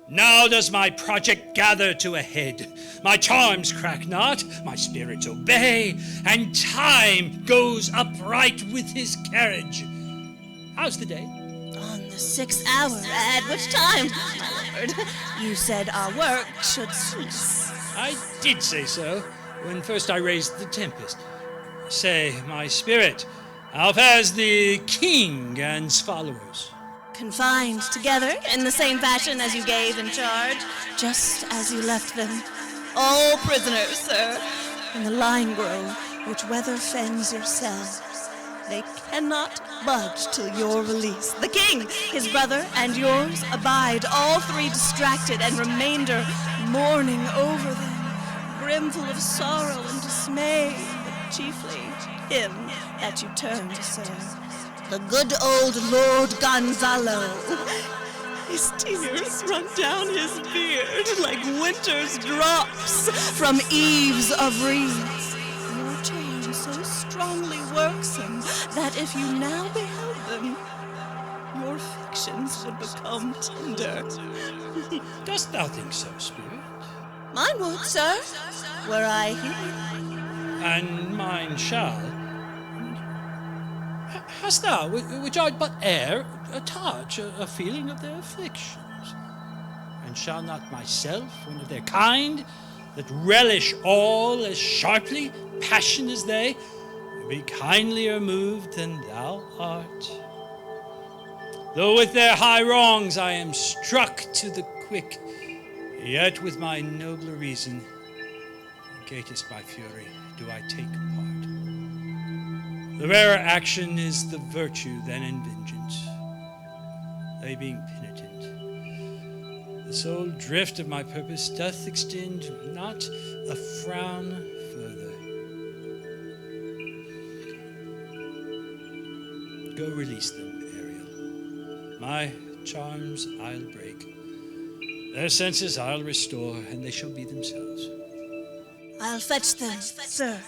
Now does my project gather to a head. My charms crack not, my spirits obey, and time goes upright with his carriage. How's the day? On the 6th hour, at which time, my lord, you said our work should cease. I did say so, when first I raised the Tempest. Say, my spirit, how fares the king and's followers? Confined together in the same fashion as you gave in charge, just as you left them. All prisoners, sir, in the lime grove which weather fens yourselves. They cannot budge till your release. The king, his brother, and yours abide, all three distracted and remainder mourning over them, brimful of sorrow and dismay, but chiefly him that you turn to serve. The good old Lord Gonzalo. His tears run down his beard like winter's drops from eaves of reeds. Your charm so strongly works him that if you now beheld them, your fictions would become tender. Dost thou think so, spirit? Mine would, sir, were I here. And mine shall. Hast thou, which art but air, a touch, a feeling of their afflictions? And shall not myself, one of their kind, that relish all as sharply passion as they, be kindlier moved than thou art? Though with their high wrongs I am struck to the quick, yet with my nobler reason, gatest by fury, do I take part. The rarer action is the virtue than in vengeance. They being penitent, the sole drift of my purpose doth extend not a frown further. Go release them, Ariel. My charms I'll break. Their senses I'll restore, and they shall be themselves. I'll fetch them, sir.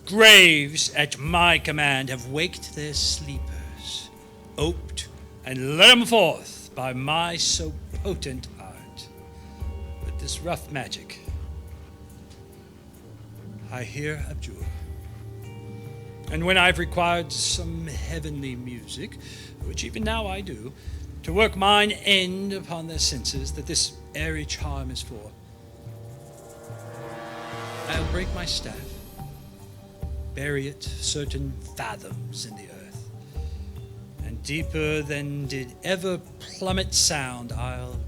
Graves at my command have waked their sleepers, oped, and let 'em forth by my so potent art. But this rough magic I here abjure. And when I've required some heavenly music, which even now I do, to work mine end upon their senses that this airy charm is for, I'll break my staff, bury it certain fathoms in the earth, and deeper than did ever plummet sound, I'll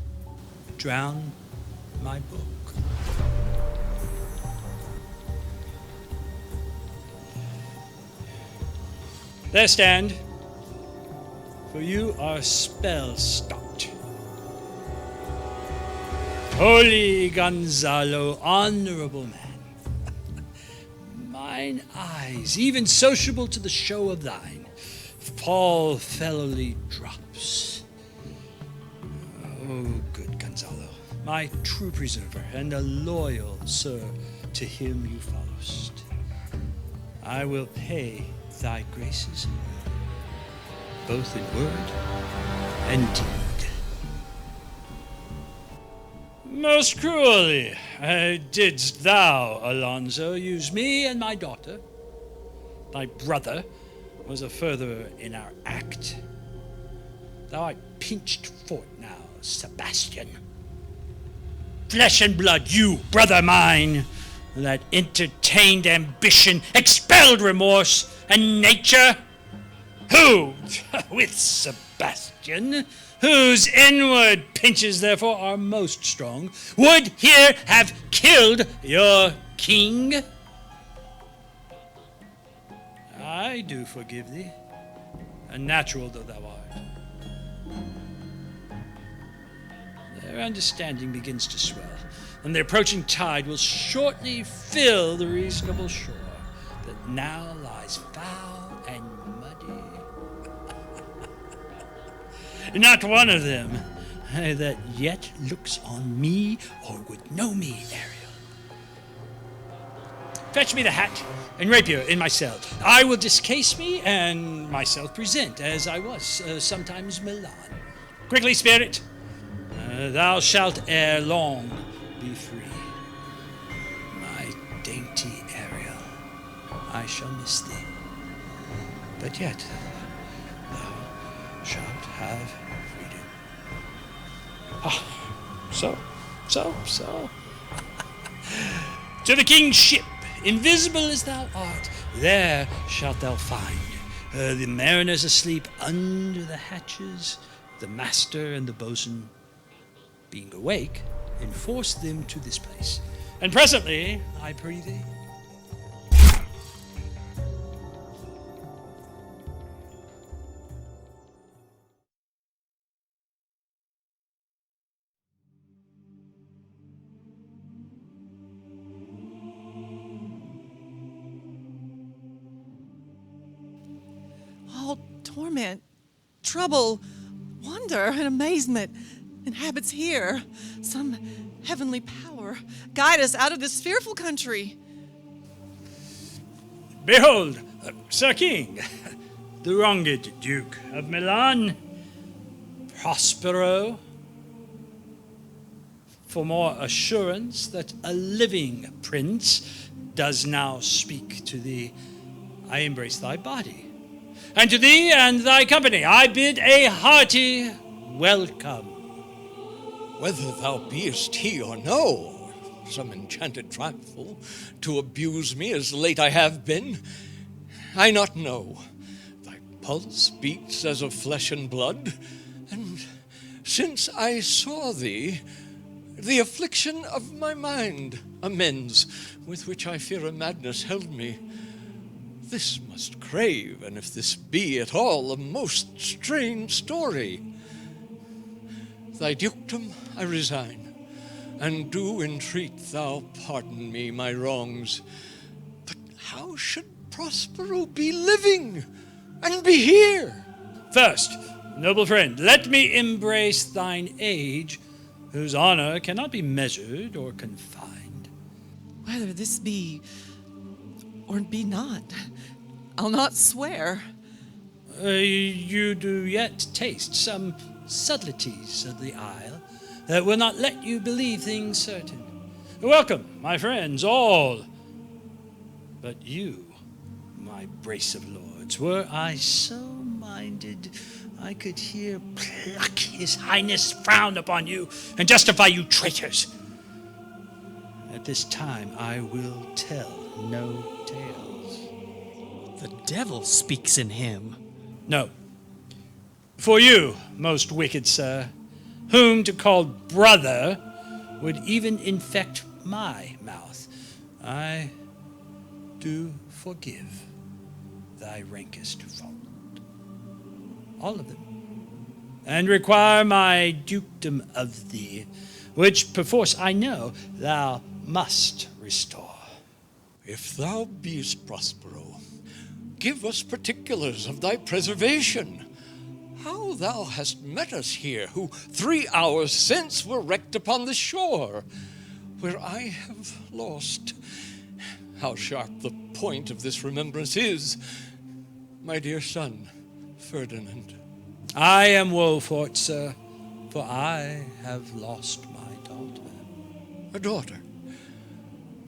drown my book. There stand, for you are spell stopped. Holy Gonzalo, honorable man, mine eyes, even sociable to the show of thine, fall fellowly drops. Oh, good Gonzalo, my true preserver, and a loyal sir to him you followest, I will pay thy graces, both in word and deed. Most cruelly didst thou, Alonso, use me and my daughter. Thy brother was a furtherer in our act. Thou art pinched fort now, Sebastian. Flesh and blood, you, brother mine, that entertained ambition, expelled remorse, and nature, who, with Sebastian, whose inward pinches therefore are most strong, would here have killed your king? I do forgive thee, unnatural though thou art. Their understanding begins to swell, and the approaching tide will shortly fill the reasonable shore that now lies foul and muddy. not one of them that yet looks on me or would know me, Ariel. Fetch me the hat and rapier in my cell. I will discase me and myself present, as I was sometimes Milan. Quickly, spirit. Thou shalt ere long be free. My dainty Ariel, I shall miss thee. But yet, thou shalt have freedom. So. To the king's ship, invisible as thou art, there shalt thou find the mariners asleep under the hatches, the master and the boatswain, being awake, enforce them to this place. And presently, I pray thee, all torment, trouble, wonder, and amazement inhabits here. Some heavenly power guide us out of this fearful country. behold, Sir King, the wronged Duke of Milan, Prospero, for more assurance that a living prince does now speak to thee, I embrace thy body. And to thee and thy company I bid a hearty welcome. Whether thou beest he or no, some enchanted trifle, to abuse me as late I have been, I not know. Thy pulse beats as of flesh and blood, and since I saw thee, the affliction of my mind amends, with which I fear a madness held me. This must crave, and if this be at all a most strange story. Thy dukedom I resign, and do entreat thou pardon me my wrongs. But how should Prospero be living, and be here? First, noble friend, let me embrace thine age, whose honor cannot be measured or confined. Whether this be or be not, I'll not swear. You do yet taste some subtleties of the isle that will not let you believe things certain. Welcome, my friends, all. But you, my brace of lords, were I so minded, I could here pluck his highness frown upon you and justify you traitors. At this time I will tell no tales. The devil speaks in him. No. For you, most wicked sir, whom to call brother would even infect my mouth, I do forgive thy rankest fault. All of them. And require my dukedom of thee, which perforce I know thou must restore. If thou beest Prospero, give us particulars of thy preservation. How thou hast met us here, who 3 hours since were wrecked upon the shore, where I have lost. How sharp the point of this remembrance is, my dear son, Ferdinand. I am woe for it, sir, for I have lost my daughter. A daughter?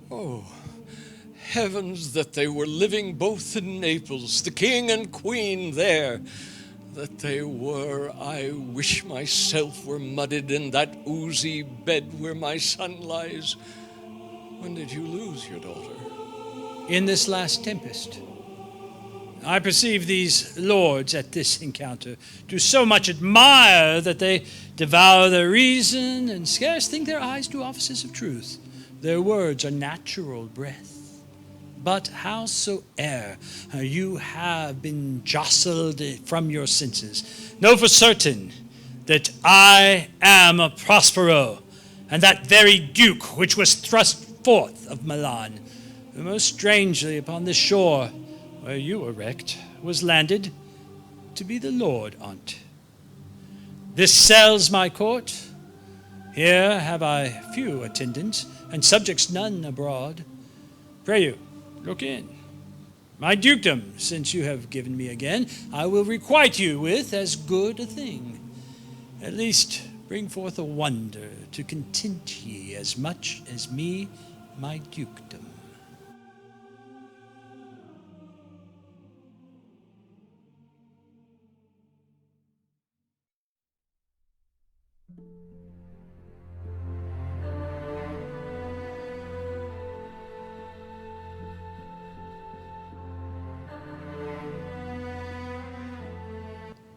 Oh, heavens, that they were living both in Naples, the king and queen there. That they were, I wish myself were mudded in that oozy bed where my son lies. When did you lose your daughter? In this last tempest. I perceive these lords at this encounter do so much admire that they devour their reason and scarce think their eyes do offices of truth. Their words are natural breath. But howsoe'er you have been jostled from your senses, know for certain that I am a Prospero, and that very duke which was thrust forth of Milan, who most strangely upon this shore where you were wrecked was landed to be the lord on't. This cell's my court. Here have I few attendants, and subjects none abroad. Pray you, look in. My dukedom, since you have given me again, I will requite you with as good a thing. At least bring forth a wonder to content ye as much as me, my dukedom.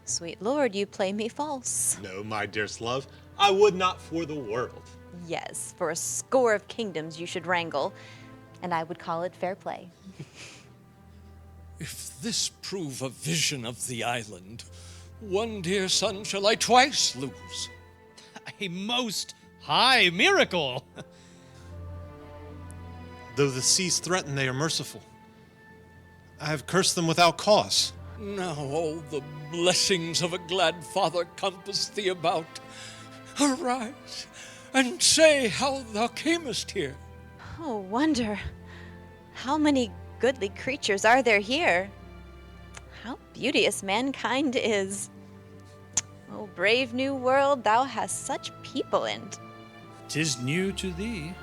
Sweet lord, you play me false. No, my dearest love, I would not for the world. Yes, for a score of kingdoms you should wrangle, and I would call it fair play. If this prove a vision of the island, one dear son shall I twice lose. A most high miracle. Though the seas threaten, they are merciful. I have cursed them without cause. Now all the blessings of a glad father compass thee about. Arise, and say how thou camest here. Oh, wonder, how many goodly creatures are there here? How beauteous mankind is. Oh, brave new world, thou hast such people in't. 'Tis new to thee.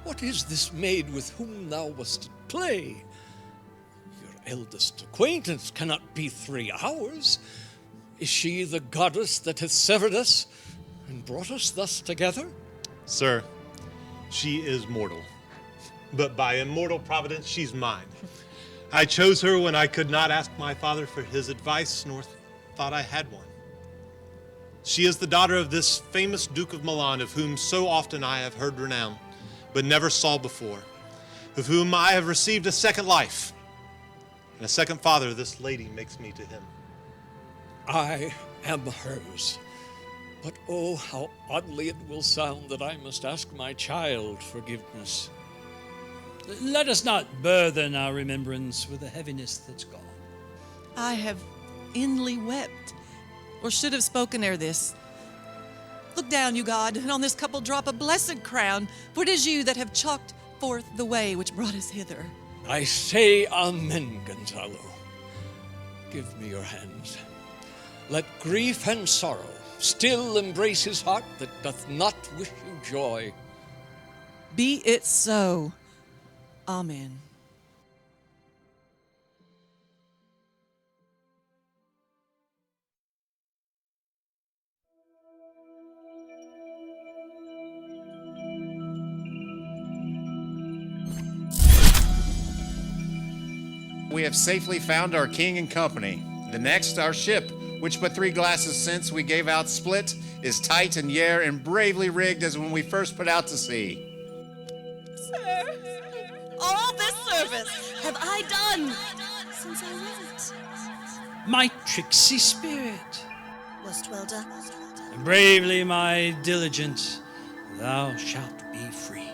What is this maid with whom thou wast at play? Your eldest acquaintance cannot be 3 hours. Is she the goddess that hath severed us and brought us thus together? Sir, she is mortal, but by immortal providence she's mine. I chose her when I could not ask my father for his advice, nor thought I had one. She is the daughter of this famous Duke of Milan, of whom so often I have heard renown, but never saw before, of whom I have received a second life, and a second father this lady makes me to him. I am hers. But oh, how oddly it will sound that I must ask my child forgiveness. Let us not burthen our remembrance with a heaviness that's gone. I have inly wept, or should have spoken ere this. Look down, you God, and on this couple drop a blessed crown, for it is you that have chalked forth the way which brought us hither. I say amen, Gonzalo. Give me your hands. Let grief and sorrow still embrace his heart that doth not wish you joy. Be it so. Amen. We have safely found our king and company. The next, our ship, which but 3 glasses since we gave out split, is tight and yare and bravely rigged as when we first put out to sea. Sir, all this service have I done since I went. My tricksy spirit, Was't well done? bravely my diligent, thou shalt be free.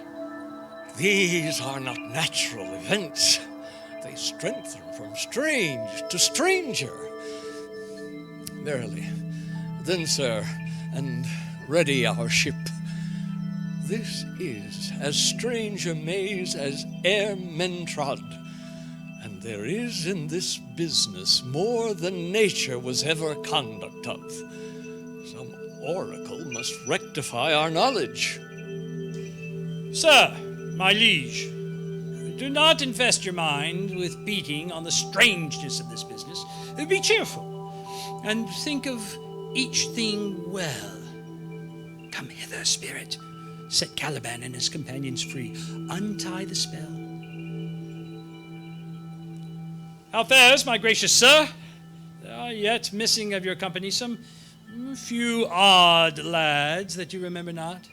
These are not natural events. They strengthen from strange to stranger. Verily. Then, sir, and ready our ship. This is as strange a maze as e'er men trod, and there is in this business more than nature was ever conduct of. Some oracle must rectify our knowledge. Sir, my liege, do not infest your mind with beating on the strangeness of this business. Be cheerful, and think of each thing well. Come hither, spirit. Set Caliban and his companions free. Untie the spell. How fares, my gracious sir? There are yet missing of your company some few odd lads that you remember not.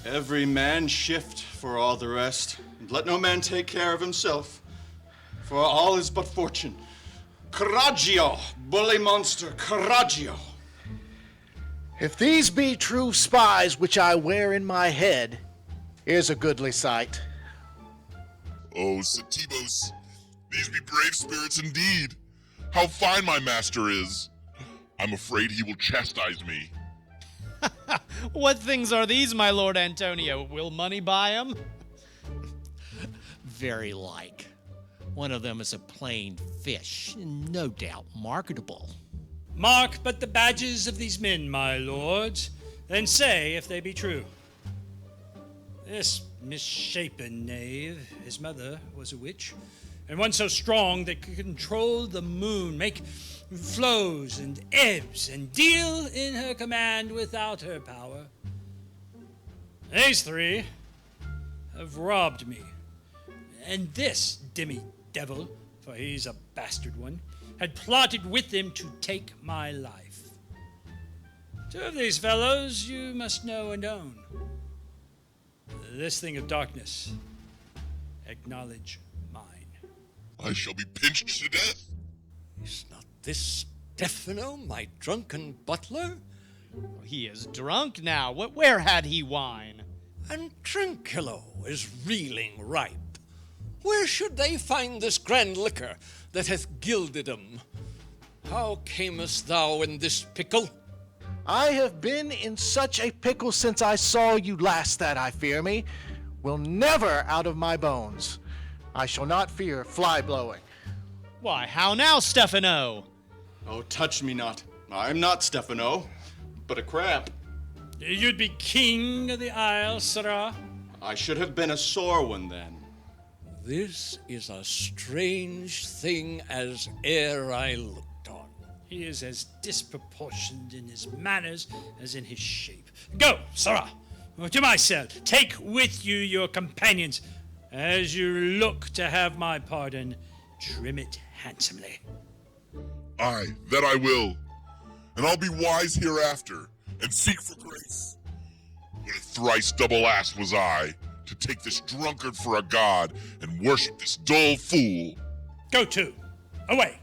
Every man shift for all the rest, and let no man take care of himself, for all is but fortune. Coraggio, bully monster, coraggio. If these be true spies which I wear in my head, here's a goodly sight. Oh, Satibos, these be brave spirits indeed. How fine my master is. I'm afraid he will chastise me. What things are these, my lord Antonio? Will money buy 'em? Very like. One of them is a plain fish, no doubt marketable. Mark but the badges of these men, my lords, then say if they be true. This misshapen knave, his mother was a witch, and one so strong that could control the moon, make flows and ebbs, and deal in her command without her power. These three have robbed me, and this demi-devil, for he's a bastard one, had plotted with them to take my life. Two of these fellows you must know and own. This thing of darkness, acknowledge mine. I shall be pinched to death. Is not this Stefano, my drunken butler? He is drunk now. Where had he wine? And Tranquillo is reeling ripe. Where should they find this grand liquor that hath gilded 'em? How camest thou in this pickle? I have been in such a pickle since I saw you last that I fear me will never out of my bones. I shall not fear fly blowing. Why, how now, Stefano? Oh, touch me not. I'm not Stefano, but a crab. You'd be king of the isle, sirrah. I should have been a sore one then. This is a strange thing as e'er I looked on. He is as disproportioned in his manners as in his shape. Go, sirrah, to my cell. Take with you your companions. As you look to have my pardon, trim it handsomely. Aye, that I will. And I'll be wise hereafter, and seek for grace. What a thrice double ass was I, to take this drunkard for a god, and worship this dull fool. Go to. Away.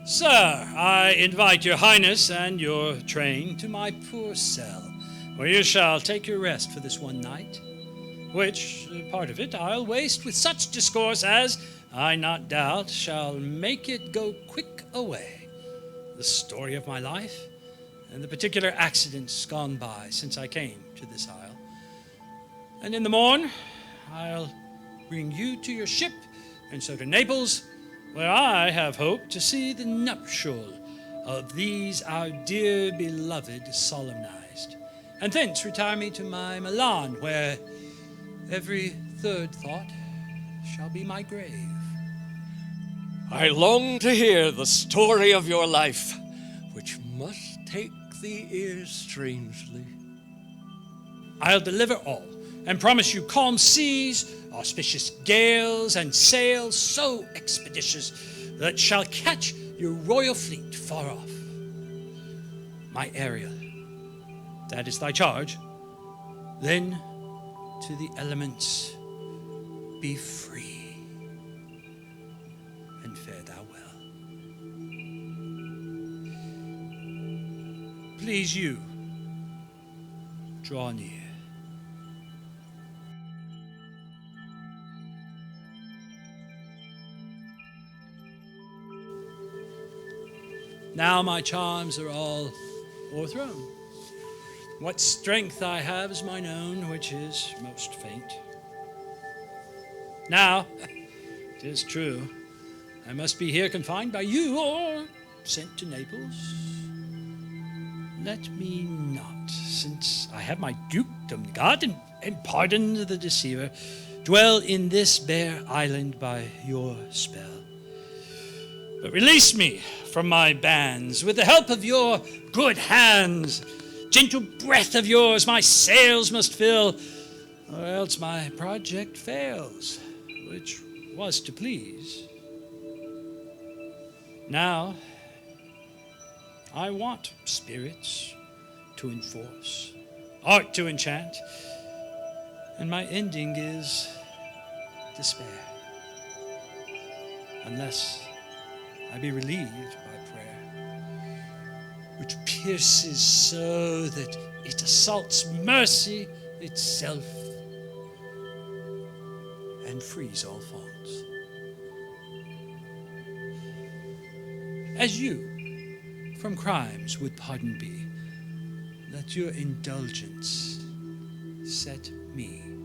Sir, I invite your highness and your train to my poor cell, where you shall take your rest for this one night, which part of it I'll waste with such discourse as, I not doubt, shall make it go quick away, the story of my life, and the particular accidents gone by since I came to this isle. And in the morn, I'll bring you to your ship, and so to Naples, where I have hoped to see the nuptial of these our dear beloved solemnized, and thence retire me to my Milan, where every third thought shall be my grave. I long to hear the story of your life, which must take the ears strangely. I'll deliver all, and promise you calm seas, auspicious gales, and sails so expeditious that shall catch your royal fleet far off. My Ariel, that is thy charge. Then to the elements be free, and fare thou well. Please you, draw near. Now my charms are all o'erthrown. What strength I have is mine own, which is most faint. Now, 'tis true, I must be here confined by you, or sent to Naples. Let me not, since I have my dukedom, God, and pardon the deceiver, dwell in this bare island by your spell. But release me from my bands with the help of your good hands. Gentle breath of yours my sails must fill, or else my project fails, which was to please. Now, I want spirits, to enforce, art to enchant, and my ending is despair, unless I be relieved by prayer, which pierces so that it assaults mercy itself and frees all faults. As you from crimes would pardon be, let your indulgence set me